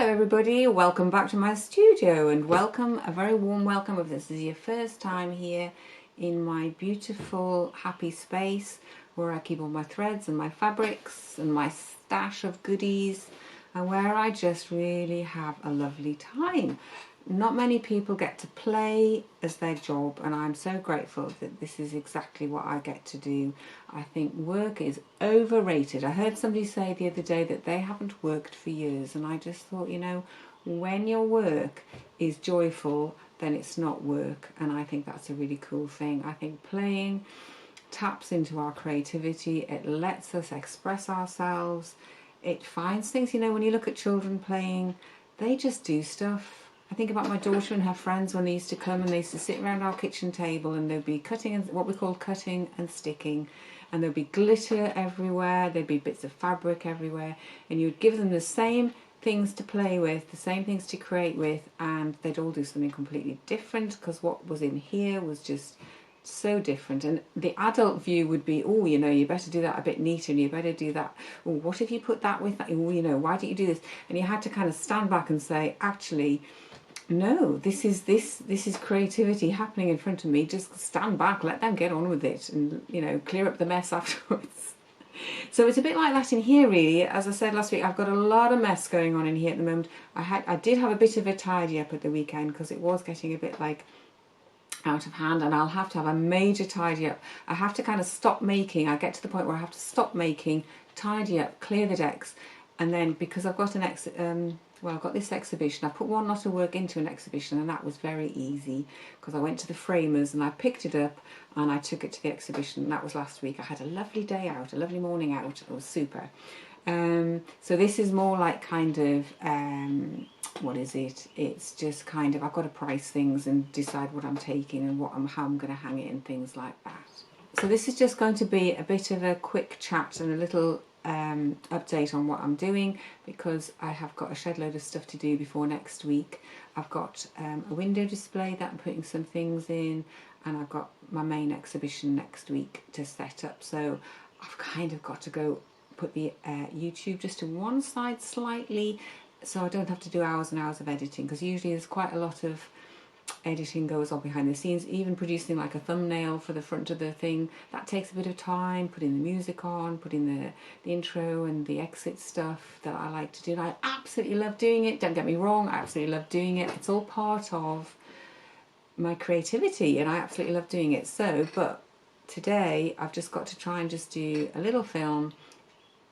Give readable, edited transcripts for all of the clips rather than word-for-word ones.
everybody, welcome back to my studio and welcome, a very warm welcome if this is your first time here in my beautiful happy space where I keep all my threads and my fabrics and my stash of goodies and where I just really have a lovely time. Not many people get to play as their job, and I'm so grateful that this is exactly what I get to do. I think work is overrated. I heard somebody say the other day that they haven't worked for years, and I just thought, you know, when your work is joyful, then it's not work, and I think that's a really cool thing. I think playing taps into our creativity, it lets us express ourselves, it finds things, you know, when you look at children playing, they just do stuff. I think about my daughter and her friends when they used to come and they used to sit around our kitchen table and they'd be cutting, and what we call cutting and sticking, and there'd be glitter everywhere, there'd be bits of fabric everywhere, and you'd give them the same things to play with, the same things to create with, and they'd all do something completely different because what was in here was just so different. And the adult view would be, oh, you know, you better do that a bit neater, and you better do that, oh, what if you put that with that, oh, you know, why don't you do this? And you had to kind of stand back and say, actually, no, this is creativity happening in front of me. Just stand back, let them get on with it, and, you know, clear up the mess afterwards. So it's a bit like that in here, really. As I said last week, I've got a lot of mess going on in here at the moment. I did have a bit of a tidy up at the weekend because it was getting a bit like out of hand, and I'll have to have a major tidy up. I have to kind of stop making. I get to the point where I have to stop making, tidy up, clear the decks, and then because I've got I've got this exhibition. I put one lot of work into an exhibition, and that was very easy because I went to the framers and I picked it up and I took it to the exhibition. And that was last week. I had a lovely day out, a lovely morning out. It was super. So this is more like kind of, what is it? It's just kind of, I've got to price things and decide what I'm taking and how I'm going to hang it and things like that. So this is just going to be a bit of a quick chat and a little update on what I'm doing, because I have got a shed load of stuff to do before next week. I've got a window display that I'm putting some things in, and I've got my main exhibition next week to set up. So I've kind of got to go put the YouTube just to one side slightly so I don't have to do hours and hours of editing, because usually there's quite a lot of editing goes on behind the scenes. Even producing like a thumbnail for the front of the thing, that takes a bit of time, putting the music on, putting the intro and the exit stuff that I like to do, and I absolutely love doing it, don't get me wrong, I absolutely love doing it. It's all part of my creativity and I absolutely love doing it. So, but today I've just got to try and just do a little film,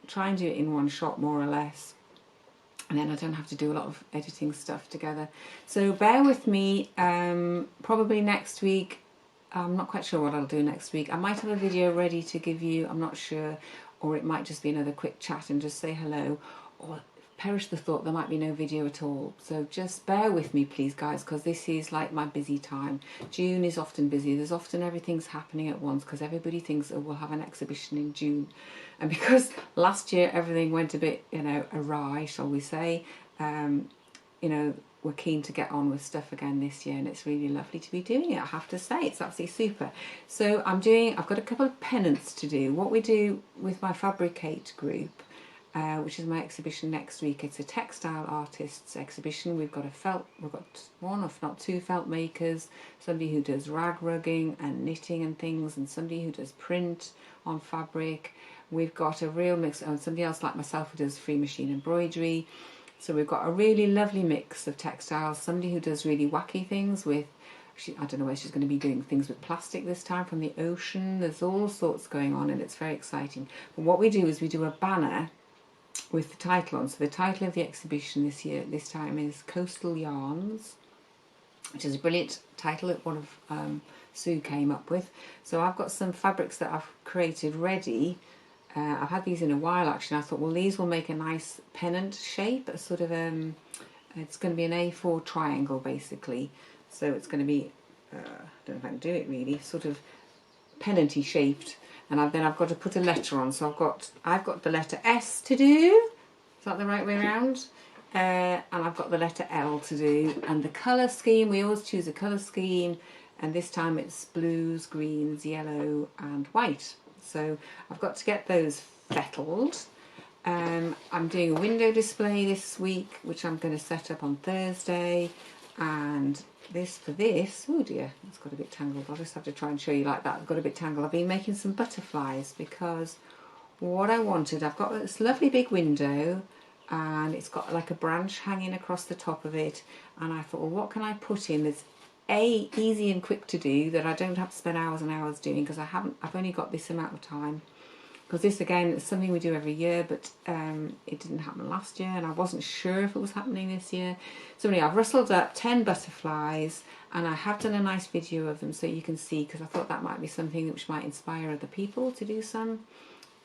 try and do it in one shot more or less, and then I don't have to do a lot of editing stuff together. So bear with me. Probably next week, I'm not quite sure what I'll do next week. I might have a video ready to give you, I'm not sure, or it might just be another quick chat and just say hello, or perish the thought there might be no video at all. So just bear with me please guys, because this is like my busy time. June is often busy, there's often everything's happening at once because everybody thinks, oh, we'll have an exhibition in June. And because last year everything went a bit, you know, awry, shall we say, you know, we're keen to get on with stuff again this year, and it's really lovely to be doing it, I have to say. It's absolutely super. So I've got a couple of pennants to do. What we do with my Fabricate group, which is my exhibition next week, it's a textile artists exhibition. We've got one, if not two, felt makers, somebody who does rag rugging and knitting and things, and somebody who does print on fabric. We've got a real mix, and somebody else like myself who does free machine embroidery. So we've got a really lovely mix of textiles. Somebody who does really wacky things with, I don't know where she's going to be doing things with plastic this time from the ocean. There's all sorts going on and it's very exciting. But what we do is we do a banner with the title on. So the title of the exhibition this time is Coastal Yarns, which is a brilliant title that one of Sue came up with. So I've got some fabrics that I've created ready. I've had these in a while actually, and I thought, well, these will make a nice pennant shape, a sort of, it's going to be an A4 triangle basically. So it's going to be, I don't know if I can do it really, sort of pennanty shaped. And then I've got to put a letter on. So I've got the letter S to do. Is that the right way around? And I've got the letter L to do. And the colour scheme, we always choose a colour scheme. And this time it's blues, greens, yellow and white. So I've got to get those fettled. I'm doing a window display this week, which I'm going to set up on Thursday. And for this, oh dear, it's got a bit tangled. I'll just have to try and show you like that. I've got a bit tangled. I've been making some butterflies because what I wanted, I've got this lovely big window and it's got like a branch hanging across the top of it. And I thought, well, what can I put in that's easy and quick to do that I don't have to spend hours and hours doing, because I've only got this amount of time. Because this again is something we do every year, but it didn't happen last year and I wasn't sure if it was happening this year. So anyway, I've rustled up 10 butterflies and I have done a nice video of them so you can see, because I thought that might be something which might inspire other people to do some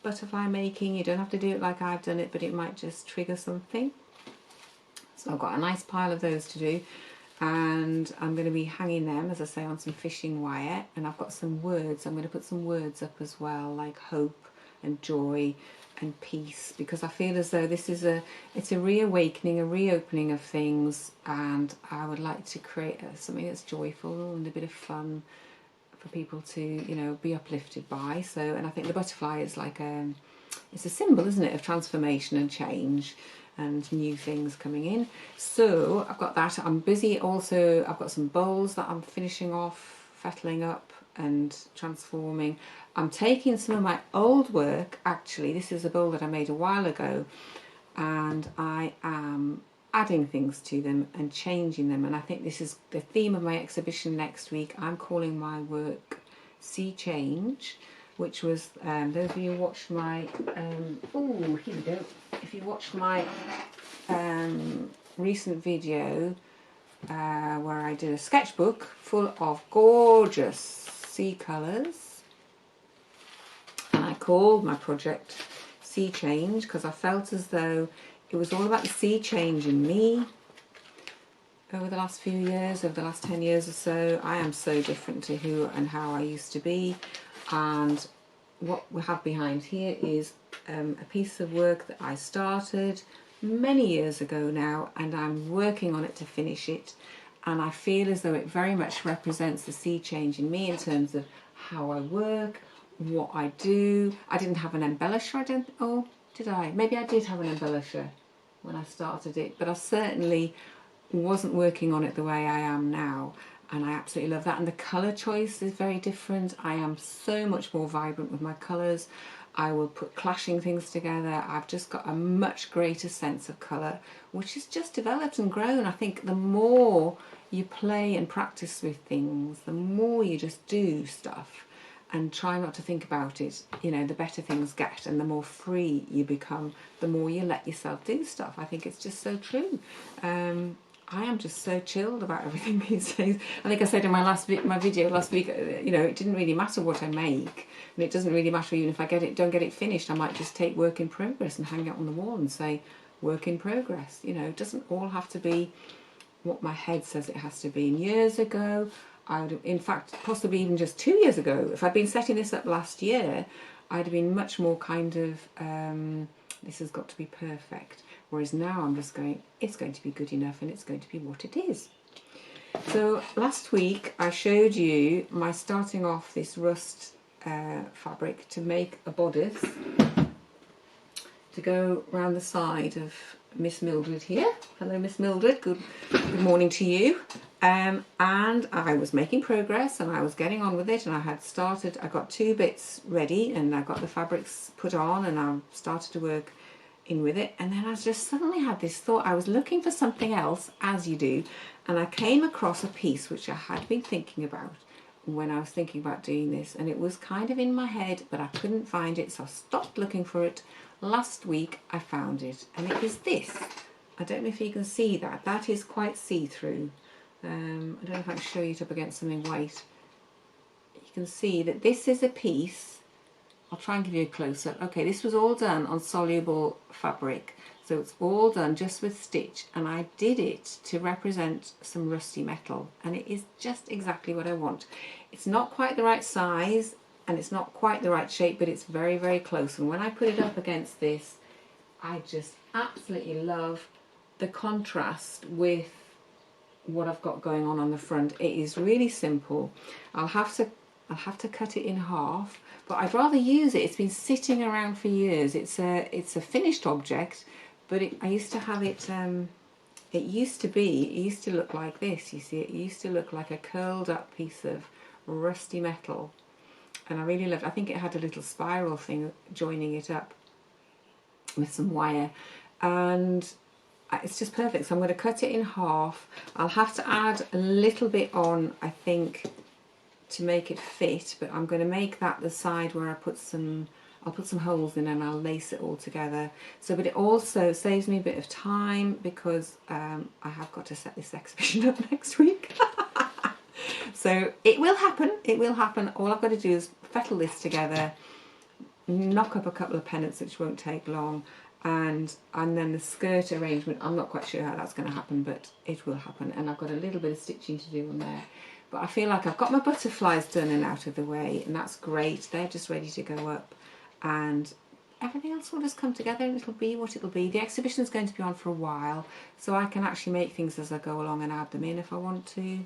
butterfly making. You don't have to do it like I've done it, but it might just trigger something. So I've got a nice pile of those to do, and I'm going to be hanging them, as I say, on some fishing wire, and I've got some words. I'm going to put some words up as well, like hope and joy and peace, because I feel as though this is it's a reawakening, a reopening of things, and I would like to create something that's joyful and a bit of fun for people to, you know, be uplifted by. So, and I think the butterfly is like it's a symbol, isn't it, of transformation and change and new things coming in. So I've got that. I'm busy also. I've got some bowls that I'm finishing off, fettling up and transforming. I'm taking some of my old work, actually. This is a bowl that I made a while ago, and I am adding things to them and changing them, and I think this is the theme of my exhibition next week. I'm calling my work Sea Change, which was, those of you who watched my, oh, here we go. If you watched my recent video where I did a sketchbook full of gorgeous sea colours, and I called my project Sea Change because I felt as though it was all about the sea change in me over the last few years, over the last 10 years or so. I am so different to who and how I used to be, and what we have behind here is a piece of work that I started many years ago now, and I'm working on it to finish it, and I feel as though it very much represents the sea change in me in terms of how I work, what I do. I didn't have an embellisher, oh, did I? Maybe I did have an embellisher when I started it, but I certainly wasn't working on it the way I am now, and I absolutely love that. And the colour choice is very different. I am so much more vibrant with my colours. I will put clashing things together. I've just got a much greater sense of colour, which has just developed and grown. I think the more you play and practice with things, the more you just do stuff and try not to think about it, you know, the better things get, and the more free you become, the more you let yourself do stuff. I think it's just so true. I am just so chilled about everything these days. I think I said in my video last week, you know, it didn't really matter what I make, and it doesn't really matter even if I don't get it finished. I might just take work in progress and hang it on the wall and say work in progress. You know, it doesn't all have to be what my head says it has to be. And years ago, I would have, in fact, possibly even just 2 years ago, if I'd been setting this up last year, I'd have been much more kind of, this has got to be perfect. Whereas now I'm just going, it's going to be good enough and it's going to be what it is. So last week I showed you my starting off this rust fabric to make a bodice to go round the side of Miss Mildred here. Hello Miss Mildred, good morning to you. And I was making progress and I was getting on with it, and I got 2 bits ready and I got the fabrics put on and I started to work in with it, and then I just suddenly had this thought. I was looking for something else, as you do, and I came across a piece which I had been thinking about when I was thinking about doing this, and it was kind of in my head but I couldn't find it, so I stopped looking for it. Last week I found it, and it is this. I don't know if you can see that. That is quite see-through. I don't know if I can show you it up against something white. You can see that this is a piece. I'll try and give you a close-up. Okay, this was all done on soluble fabric, so it's all done just with stitch, and I did it to represent some rusty metal, and it is just exactly what I want. It's not quite the right size and it's not quite the right shape, but it's very, very close, and when I put it up against this, I just absolutely love the contrast with what I've got going on the front. It is really simple. I'll have to I'll have to cut it in half, but I'd rather use it. It's been sitting around for years. It's a finished object, but I used to have it. It used to look like this. You see, it used to look like a curled up piece of rusty metal, and I really loved it. I think it had a little spiral thing joining it up with some wire, and it's just perfect. So I'm going to cut it in half. I'll have to add a little bit on, I think, to make it fit, but I'm going to make that the side where I'll put some holes in and I'll lace it all together. So, but it also saves me a bit of time because I have got to set this exhibition up next week. So it will happen. It will happen. All I've got to do is fettle this together, knock up a couple of pennants, which won't take long, and then the skirt arrangement, I'm not quite sure how that's going to happen, but it will happen. And I've got a little bit of stitching to do on there. But I feel like I've got my butterflies done and out of the way, and that's great. They're just ready to go up, and everything else will just come together and it'll be what it'll be. The exhibition is going to be on for a while, so I can actually make things as I go along and add them in if I want to.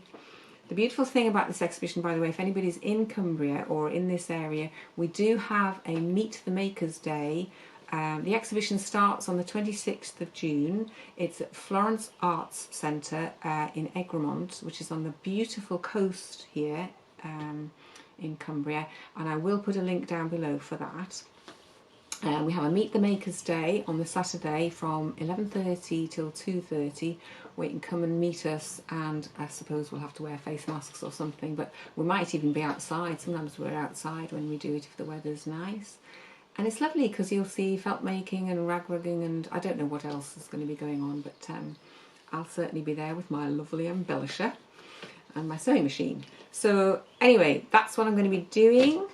The beautiful thing about this exhibition, by the way, if anybody's in Cumbria or in this area, we do have a Meet the Makers Day. The exhibition starts on the 26th of June. It's at Florence Arts Centre in Egremont, which is on the beautiful coast here in Cumbria, and I will put a link down below for that. We have a Meet the Makers Day on the Saturday from 11:30 till 2:30, where you can come and meet us, and I suppose we'll have to wear face masks or something, but we might even be outside. Sometimes we're outside when we do it if the weather's nice. And it's lovely because you'll see felt making and rag rugging, and I don't know what else is going to be going on, but I'll certainly be there with my lovely embellisher and my sewing machine. So anyway, that's what I'm going to be doing.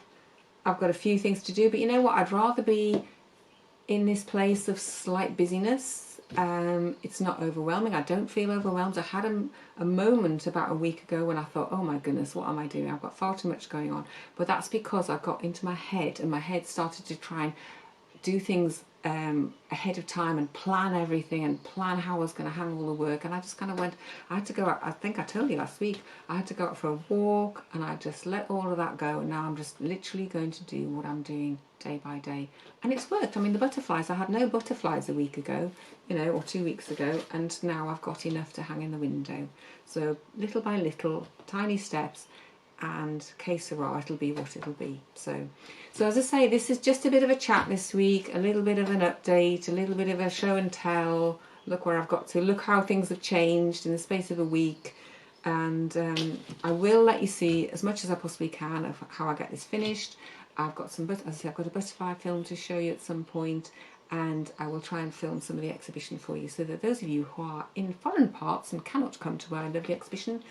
I've got a few things to do, but you know what? I'd rather be in this place of slight busyness. It's not overwhelming. I don't feel overwhelmed. I had a moment about a week ago when I thought, oh my goodness, what am I doing? I've got far too much going on. But that's because I got into my head, and my head started to try and do things ahead of time and plan everything and plan how I was going to handle the work. And I just kind of went, I had to go out, I think I told you last week, I had to go out for a walk, and I just let all of that go, and now I'm just literally going to do what I'm doing day by day. And it's worked. I mean, the butterflies, I had no butterflies a week ago, you know, or 2 weeks ago, and now I've got enough to hang in the window. So little by little, tiny steps, and que sera, it'll be what it'll be. So as I say, this is just a bit of a chat this week, a little bit of an update, a little bit of a show and tell. Look where I've got to, look how things have changed in the space of a week, and I will let you see as much as I possibly can of how I get this finished. I've got some, as I say, I've got a butterfly film to show you at some point, and I will try and film some of the exhibition for you, so that those of you who are in foreign parts and cannot come to our lovely exhibition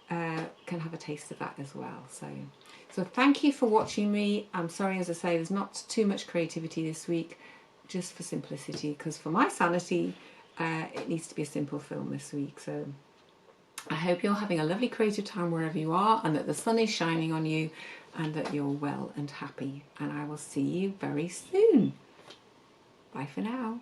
can have a taste of that as well. So thank you for watching me. I'm sorry, as I say, there's not too much creativity this week, just for simplicity, because for my sanity, it needs to be a simple film this week. So I hope you're having a lovely creative time wherever you are, and that the sun is shining on you, and that you're well and happy. And I will see you very soon. Bye for now.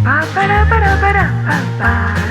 Ba ba da ba da ba da ba ba.